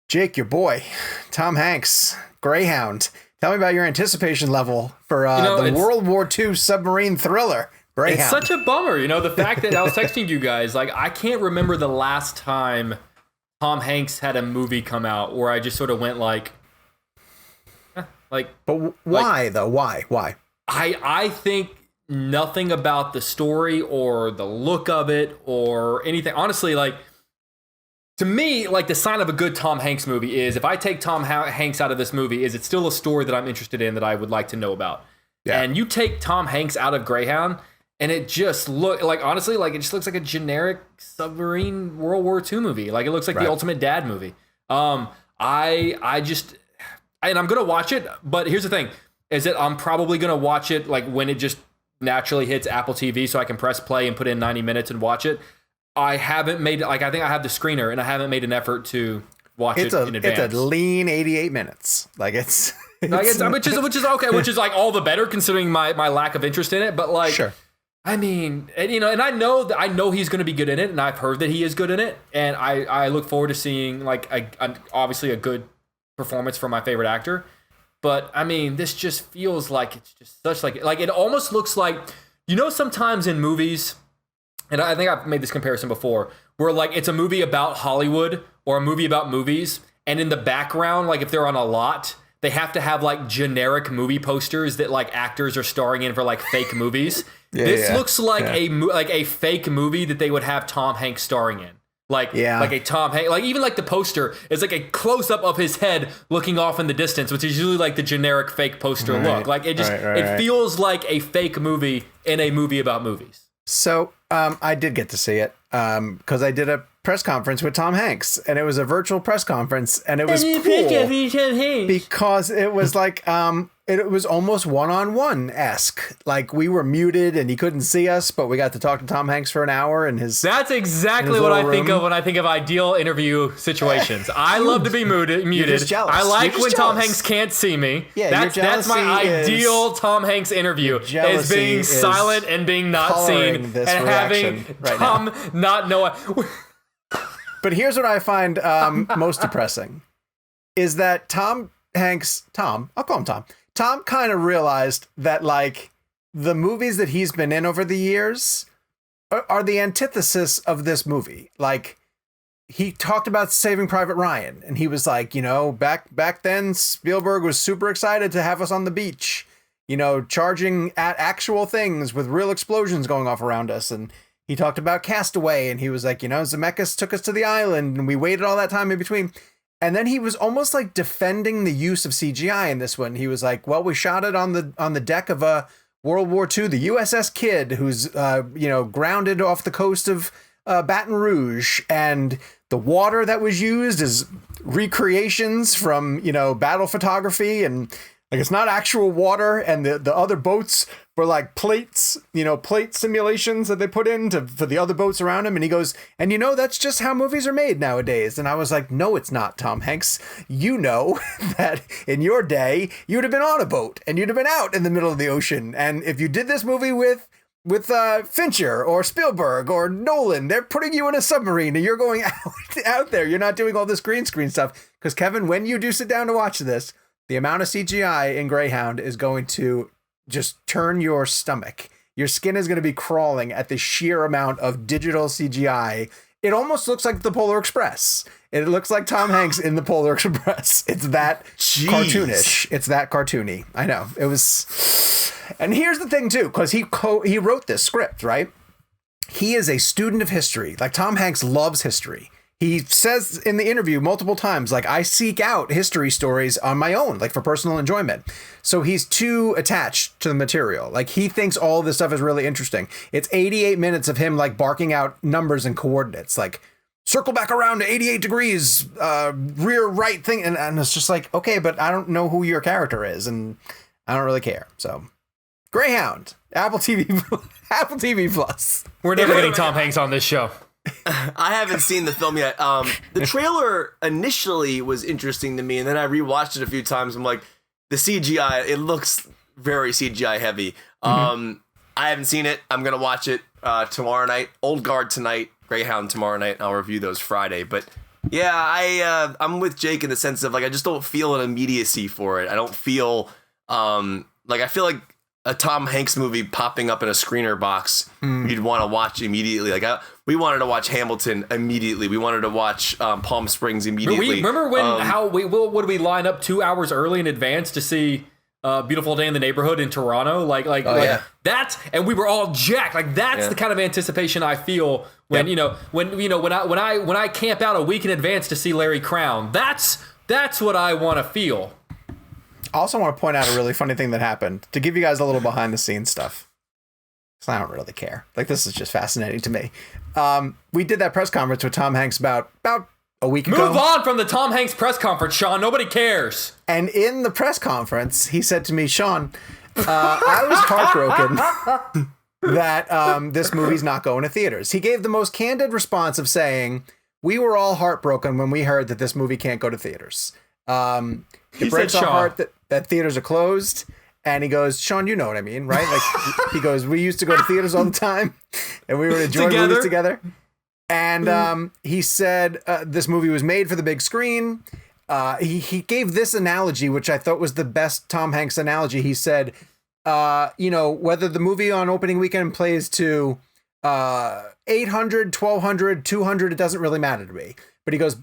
Jake, your boy, Tom Hanks, Greyhound. Tell me about your anticipation level for the World War II submarine thriller, Greyhound. It's such a bummer, the fact that I was texting you guys, like, I can't remember the last time Tom Hanks had a movie come out where I just sort of went like. But why, though? Why? I think nothing about the story or the look of it or anything. Honestly, like, to me, like, the sign of a good Tom Hanks movie is if I take Tom Hanks out of this movie, is it still a story that I'm interested in that I would like to know about? Yeah. And you take Tom Hanks out of Greyhound, and it just honestly, like, it just looks like a generic submarine World War II movie. Like, it looks like the ultimate dad movie. And I'm going to watch it, but here's the thing, is that I'm probably going to watch it like when it just naturally hits Apple TV so I can press play and put in 90 minutes and watch it. I haven't made, like, I think I have the screener and I haven't made an effort to watch it in advance. It's a lean 88 minutes. Like, it's which is okay, which is like all the better considering my lack of interest in it. But like, sure. I mean, and I know he's going to be good in it, and I've heard that he is good in it. And I look forward to seeing like obviously a good performance from my favorite actor. But I mean, this just feels like it's just such like it almost looks like, sometimes in movies, and I think I've made this comparison before, where like it's a movie about Hollywood or a movie about movies, and in the background, like if they're on a lot, they have to have like generic movie posters that like actors are starring in for like fake movies. This looks like a fake movie that they would have Tom Hanks starring in. Like a Tom Hanks, like even like the poster is like a close up of his head looking off in the distance, which is usually like the generic fake poster look. Like it just it feels like a fake movie in a movie about movies. So I did get to see it because I did a press conference with Tom Hanks, and it was a virtual press conference, and it was cool because it was like it was almost one-on-one-esque. Like we were muted and he couldn't see us, but we got to talk to Tom Hanks for an hour in his. That's exactly what I think of when I think of ideal interview situations. I love to be muted. I like when Tom Hanks can't see me. Yeah, that's my ideal Tom Hanks interview. Is being silent and being not seen and having Tom not know. But here's what I find most depressing is that Tom Hanks, I'll call him Tom kind of realized that like the movies that he's been in over the years are the antithesis of this movie. Like he talked about Saving Private Ryan, and he was like, back then Spielberg was super excited to have us on the beach, charging at actual things with real explosions going off around us. And he talked about Castaway, and he was like, Zemeckis took us to the island and we waited all that time in between. And then he was almost like defending the use of CGI in this one. He was like, well, we shot it on the deck of a World War II, the USS Kidd, who's, grounded off the coast of Baton Rouge. And the water that was used is recreations from, battle photography. And like, it's not actual water. And the other boats were like plates, plate simulations that they put in for the other boats around him. And he goes, and that's just how movies are made nowadays. And I was like, no, it's not, Tom Hanks. You know that in your day, you'd have been on a boat and you'd have been out in the middle of the ocean. And if you did this movie with Fincher or Spielberg or Nolan, they're putting you in a submarine and you're going out there. You're not doing all this green screen stuff. Because Kevin, when you do sit down to watch this, the amount of CGI in Greyhound is going to just turn your stomach. Your skin is going to be crawling at the sheer amount of digital CGI. It almost looks like the Polar Express. It looks like Tom Hanks in the Polar Express. It's that cartoonish. It's that cartoony. I know. It was. And here's the thing too, because he wrote this script, right? He is a student of history. Like Tom Hanks loves history. He says in the interview multiple times, like, I seek out history stories on my own, like for personal enjoyment. So he's too attached to the material. Like he thinks all this stuff is really interesting. It's 88 minutes of him like barking out numbers and coordinates, like circle back around to 88 degrees, rear right thing. And it's just like, okay, but I don't know who your character is and I don't really care. So Greyhound, Apple TV Plus. We're never getting Tom Hanks on this show. I haven't seen the film yet. The trailer initially was interesting to me, and then I rewatched it a few times. I'm like, the CGI, it looks very CGI heavy. I haven't seen it. I'm gonna watch it tomorrow night. Old Guard tonight, Greyhound tomorrow night. I'll review those Friday. But Yeah, I'm with Jake in the sense of like I just don't feel an immediacy for it. I don't feel like I feel like a Tom Hanks movie popping up in a screener box you'd want to watch immediately. Like we wanted to watch Hamilton immediately. We wanted to watch Palm Springs immediately. Remember when would we line up 2 hours early in advance to see Beautiful Day in the Neighborhood in Toronto? Like that's, and we were all jacked. Like that's the kind of anticipation I feel when when I camp out a week in advance to see Larry Crown. That's what I want to feel. I also want to point out a really funny thing that happened to give you guys a little behind the scenes stuff. So I don't really care. Like, this is just fascinating to me. We did that press conference with Tom Hanks about a week ago. Move on from the Tom Hanks press conference, Sean. Nobody cares. And in the press conference, he said to me, Sean, I was heartbroken that this movie's not going to theaters. He gave the most candid response of saying, we were all heartbroken when we heard that this movie can't go to theaters. It breaks our heart that theaters are closed. And he goes, Sean, you know what I mean, right? Like, he goes, we used to go to theaters all the time, and we would enjoy movies together. And he said this movie was made for the big screen. He gave this analogy, which I thought was the best Tom Hanks analogy. He said, whether the movie on opening weekend plays to 800, 1,200, 200, it doesn't really matter to me. But he goes,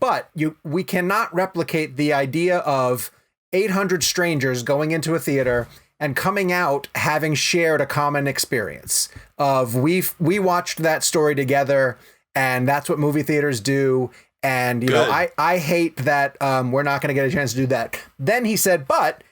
we cannot replicate the idea of 800 strangers going into a theater and coming out having shared a common experience of we watched that story together, and that's what movie theaters do. And I hate that we're not going to get a chance to do that. Then he said, but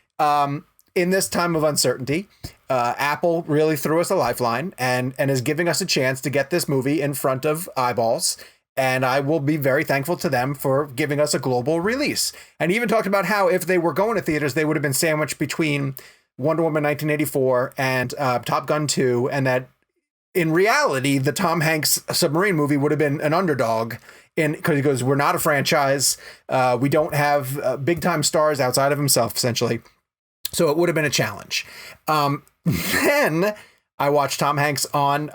in this time of uncertainty, Apple really threw us a lifeline and is giving us a chance to get this movie in front of eyeballs. And I will be very thankful to them for giving us a global release. And he even talked about how if they were going to theaters, they would have been sandwiched between Wonder Woman 1984 and Top Gun 2. And that in reality, the Tom Hanks submarine movie would have been an underdog because he goes, we're not a franchise. We don't have big time stars outside of himself, essentially. So it would have been a challenge. Then I watched Tom Hanks on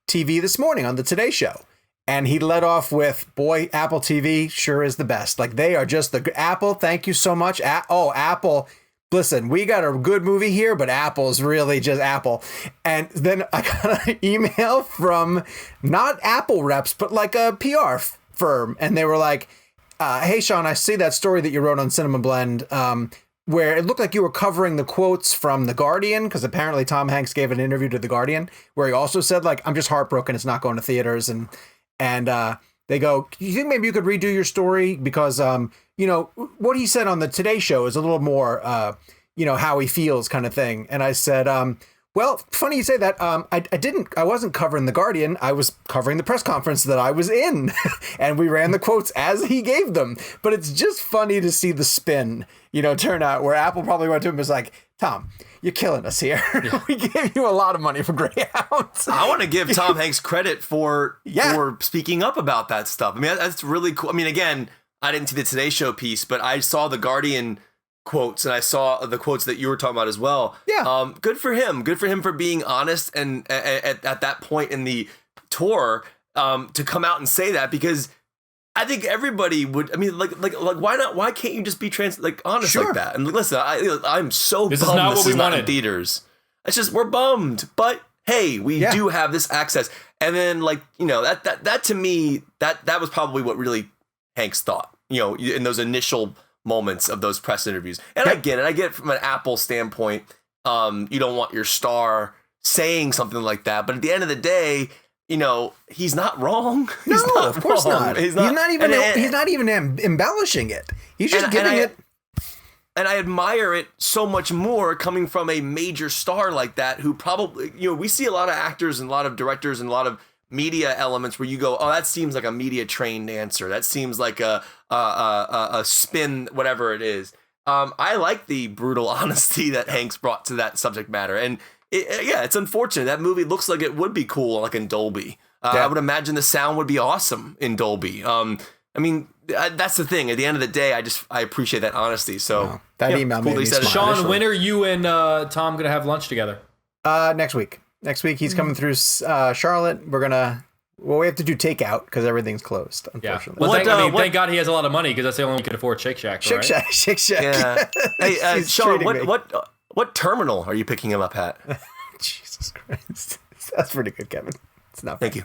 TV this morning on the Today Show. And he led off with, boy, Apple TV sure is the best. Like, they are just the Apple. Thank you so much. Apple. Listen, we got a good movie here, but Apple's really just Apple. And then I got an email from not Apple reps, but like a PR firm. And they were like, hey, Sean, I see that story that you wrote on CinemaBlend where it looked like you were covering the quotes from The Guardian, because apparently Tom Hanks gave an interview to The Guardian where he also said, like, I'm just heartbroken it's not going to theaters. And they go, you think maybe you could redo your story? Because, what he said on the Today Show is a little more, how he feels kind of thing. And I said, well, funny you say that. I wasn't covering The Guardian. I was covering the press conference that I was in. And we ran the quotes as he gave them. But it's just funny to see the spin, turn out where Apple probably went to him and was like, Tom, you're killing us here. Yeah. We gave you a lot of money for Greyhound. I want to give Tom Hanks credit for speaking up about that stuff. I mean, that's really cool. I mean, again, I didn't see the Today Show piece, but I saw the Guardian quotes and I saw the quotes that you were talking about as well. Yeah. Good for him. Good for him for being honest and at that point in the tour to come out and say that, because I think everybody would. I mean, like, why not? Why can't you just be honest like that? And listen, I'm so bummed this is not in theaters. It's just we're bummed, but hey, we do have this access. And then that to me that was probably what really Hanks thought. In those initial moments of those press interviews. And I get it from an Apple standpoint. You don't want your star saying something like that, but at the end of the day, he's not wrong. He's no, not of course wrong. not. He's not even embellishing it. He's just giving it. And I admire it so much more coming from a major star like that, who probably, we see a lot of actors and a lot of directors and a lot of media elements where you go, oh, that seems like a media trained answer. That seems like a spin, whatever it is. I like the brutal honesty that Hanks brought to that subject matter. And it's unfortunate. That movie looks like it would be cool, like in Dolby. I would imagine the sound would be awesome in Dolby. I mean, that's the thing. At the end of the day, I appreciate that honesty. So that email made me smile. Sean, when are you and Tom gonna have lunch together? Next week. Next week he's coming through Charlotte. We're gonna Well, we have to do takeout because everything's closed, Yeah. unfortunately. Well, thank God he has a lot of money because that's the only one who can afford Shake Shack. Shake right? Shack, Shake Shack. Yeah. Hey, He's Sean, treating me. what terminal are you picking him up at? Jesus Christ. That's pretty good, Kevin. It's not Thank you.